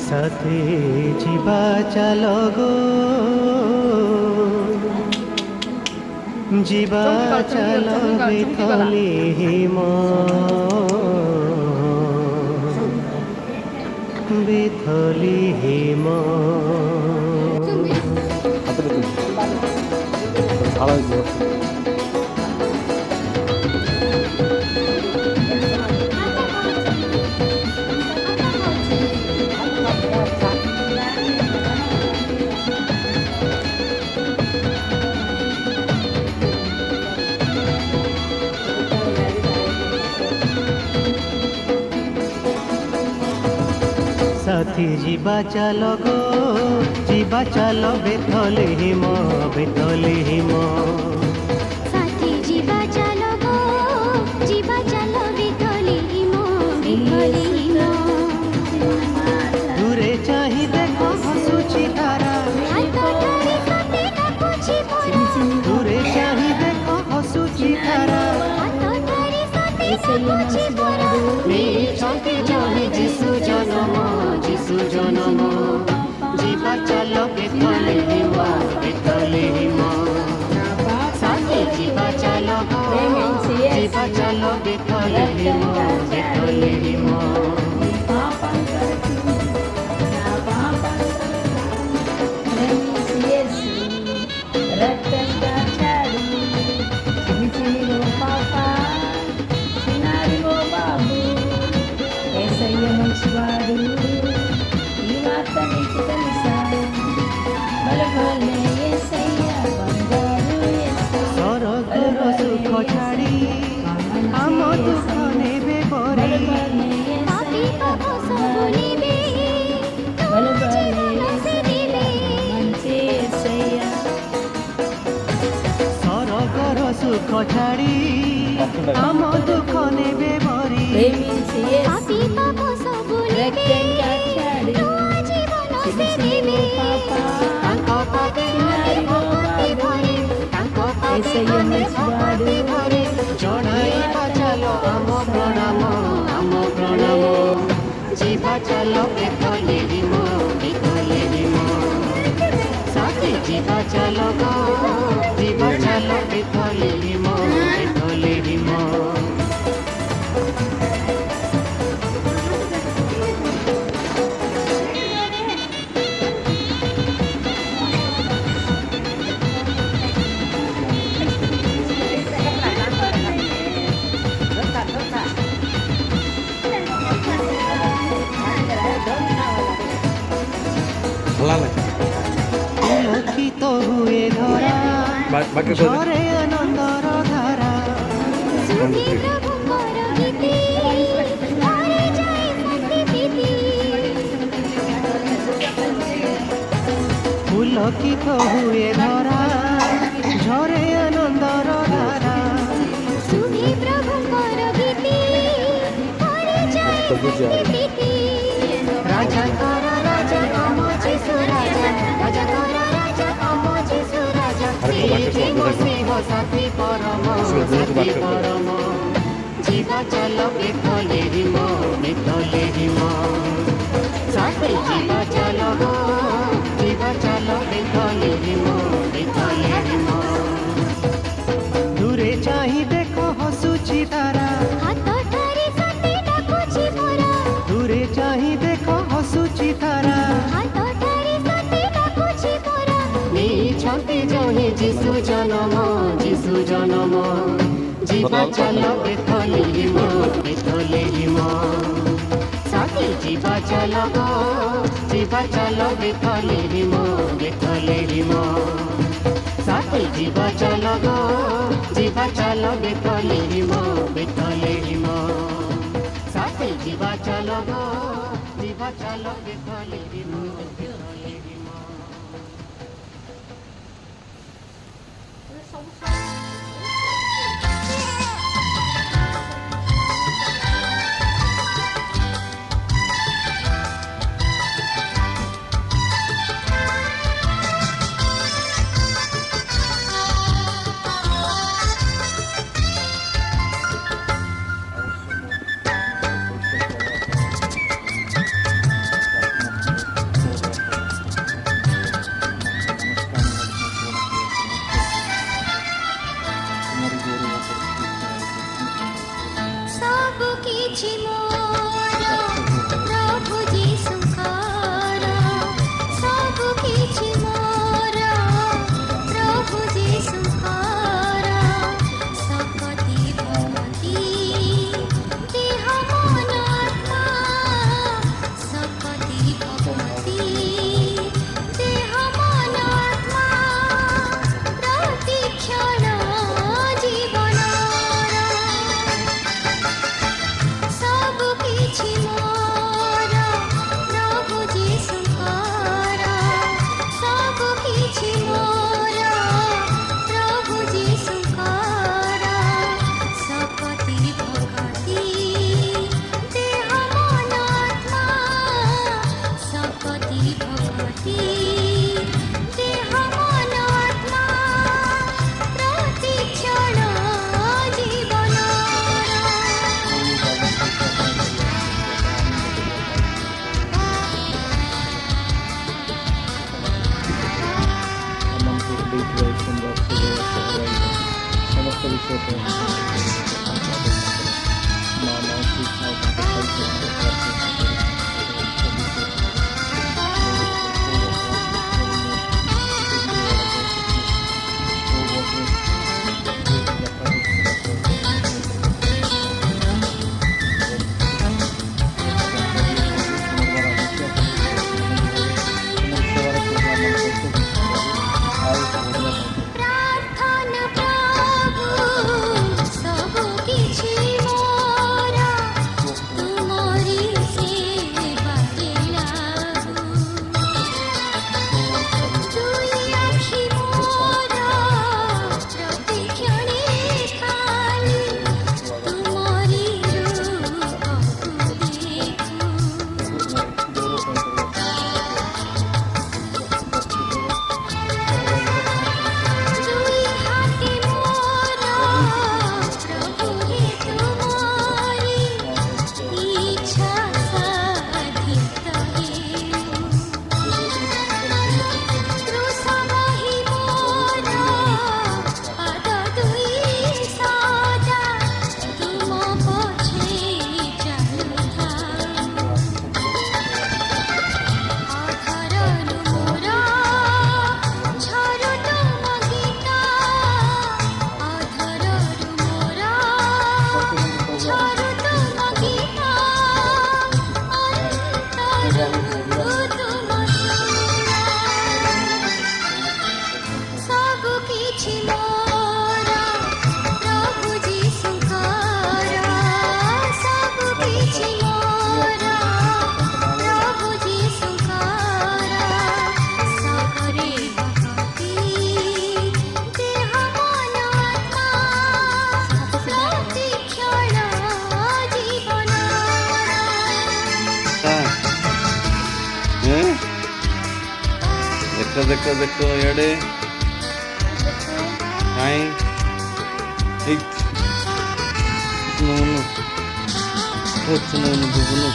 साथे जीवा चलो गो जीवा चलो बेथली हिम बेथली हिम साथी जीवा चलो गो जीवा चलो बेथली हिम बेथली हिम साथी जीवा चलो गो जीवा चलो बेथली हिम बेथली हिम दूरे चाहि देखो हसुची तारा हाथ धरि सते डाकुछि मोरा दूरे चाहि देखो हसुची तारा हाथ धरि सते डाकुछि मोरा मिछंती जहि जिसु जन्म जीवा चलो बेथली हिम बेथली हिम साथी जीवा चलो जीवा चलो बेथली हिम बेथली हिम सरगर सुख छाड़ी आम दुख नेबे परी पापी पाप सब नेबे जीवन से देबे सरगर सुख छाड़ी आम दुख नेबे परी पापी पाप सब नेबे जीवन से देबे तांको पादे भक्ति भरे तांको पादे भक्ति भरे जणाइबा चलो आम प्रणाम जीवा चलो बेथली हिम बेथली हिम साथी जीवा चलो गो जीवा चलो बेथली हिम बेथली हिम পুলকিত হুয়ে ধরা ঝরে আনন্দর ধারা सुधी प्रभुଙ୍କର गीति ଘରେ ଯାଇ ଶାନ୍ତି ପ୍ରୀତି পুলকিত হুয়ে ধরা ঝরে আনন্দর ধারা सुधी प्रभुଙ୍କର गीति ଘରେ ଯାଇ ଶାନ୍ତି ପ୍ରୀତି রাজা কর রাজা কম যিশু রাজা রাজা কর রাজা কম যিশু রাজা জীব সিংহ সাথী পরম জীবা চলো বেথলি হিম বেথলি হিম সাথী জীবা চলো গো জীবা চলো বেথলি হিম বেথলি হিম দূরে চাহি দেখো হসুছি তারা ହାତ ଧରି ସତେ ଡାକୁଛି ମୋରା দূরে চাহি দেখো হসুছি তারা ହାତ ଧରି ସତେ ଡାକୁଛି ମୋରା মিছন্তি জহি যিশু জন্ম जीवा चलो बेथली हिम बेथली हिम साथी जीवा चलो गो जीवा चलो बेथली हिम बेथली हिम साथी जीवा चलो गो जीवा चलो बेथली हिम बेथली हिम साथी जीवा चलो गो जीवा चलो बेथली हिम बेथली हिम देखो देखो एड़े हाय इट नो नो कुछ नो नो बुबनो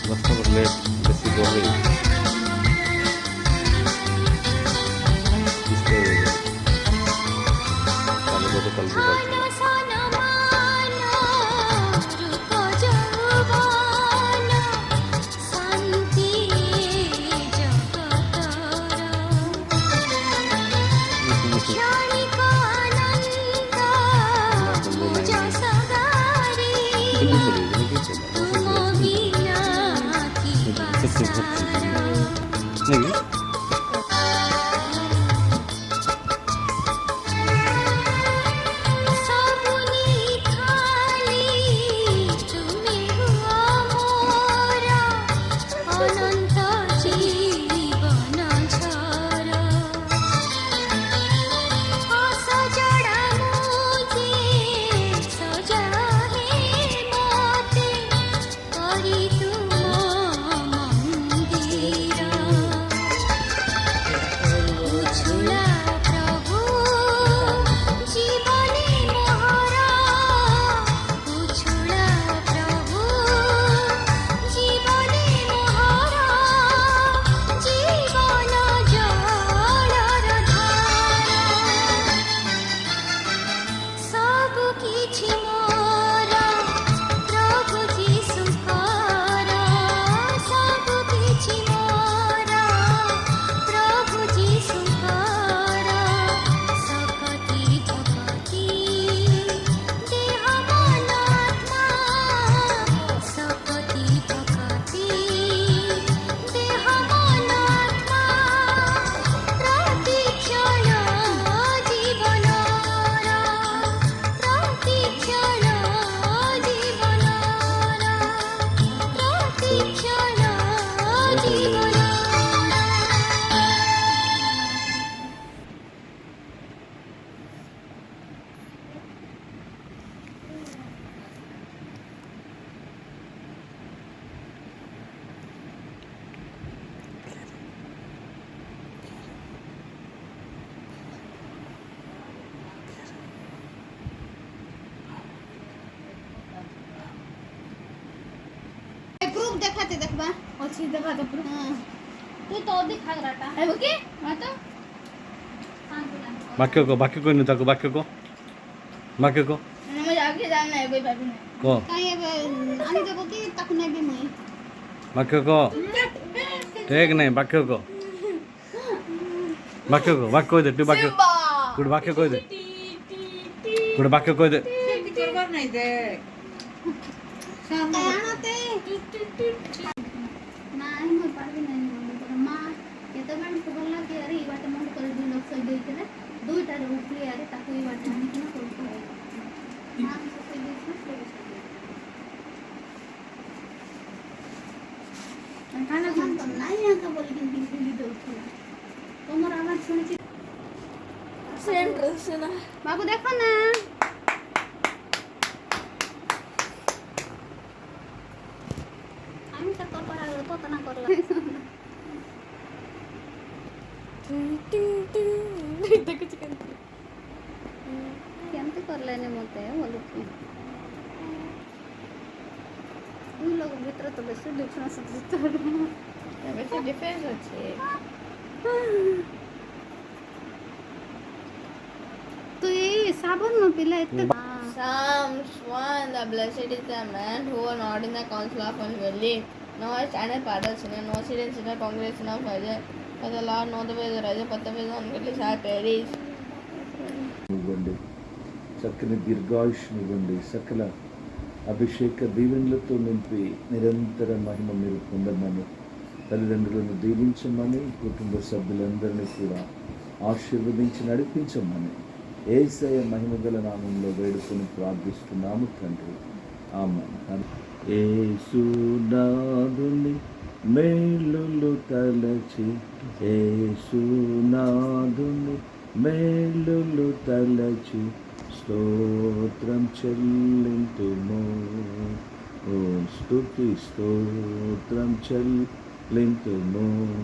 बस तो लेट बेसी गई इसके कल को तो कल भी ধান সন মান রূপ যৌবন শান্তি জগতর ক্ষণিক আনন্দ যশ গারি তুম বিনা কি পাসার नहीं সবুনি খালি তুমি মোরা অনন্ত জীবন ঝর অসজড়া মুজে সজা হে মতে করি তুম মন্দির উছুলা প্রভু জীবনে মোহরা উছুলা প্রভু জীবনে মোহরা জীবন জলর ধারা সবু কিছু মোরা প্রভু যিশুঙ্কর সবু কিছু মোরা প্রভু যিশুঙ্কর সকতি ভকতি দেহ মন আত্মা সকতি ভকতি দেহ মন আত্মা প্রতিক্ষণ জীবনর প্রতিক্ষণ জীবনর প্রতিক্ষণ জীবনর प्रूफ देखाते देखबा अच्छी देखा तो पूरा हां तू तो दिखा रहा है वो के हां तो बाक्य को नहीं ताको बाक्य को मुझे आगे जाना है कोई बात नहीं को काई आनी देबो की ताकु नै बे मई बाक्य को ठीक नहीं बाक्य को बाक्य दे तू बाक्य गुड बाक्य कोई दे गुड बाक्य कोई दे करবার নাই দেখ काई आनाते নাই মই পারবি না মা এতবার খবর লাগে আরে এই বাটা মন করে 2 লক্ষ দিয়েছিলে দুইটার উপরে আরে তাকে এই বাটা আমি কেন করতে হয় না আমি সে দিয়েছি खाना हम तो নাই আঁকা বলি কিন্তু ভিডিও উঠলা তোমার আওয়াজ শুনেছি सेंट से ना বাবু দেখো না আমি তো তোর পড়া কত না করলাম देखो चिकन কেমতে করলেনি মতে বলুছি তুই লোক ভিতরে তো বেশি ডিফারেন্স দিতে वैसे डिफरेंस আছে তুই সাবন না পিলা এতে Psalms 1, the blessed is the man who are not in the council of ungodly, nor stand in part of sinner, nor sit in sinner congregation of righteous. For the Lord know the way of the righteous, but the way of the ungodly shall perish. ఇవ్వండి చక్కని దీర్ఘాయుష్నివ్వండి సకల అభిషేక దీవెనలతో నింపి నిరంతర మహిమ మీరు పొందమని తల్లిదండ్రులను దీవించమని కుటుంబ సభ్యులందరినీ కూడా ఆశీర్వదించి నడిపించమని యేసయ్య మహిమగల నామంలో వేడుకొని ప్రార్థిస్తున్నాము తండ్రి ఆమేన్. యేసునాథుని మేలులు తలచి యేసునాథుని మేలులు తలచి స్తోత్రం చెల్లింతుము. ఓ స్తుతి స్తోత్రం చెల్లింతుము.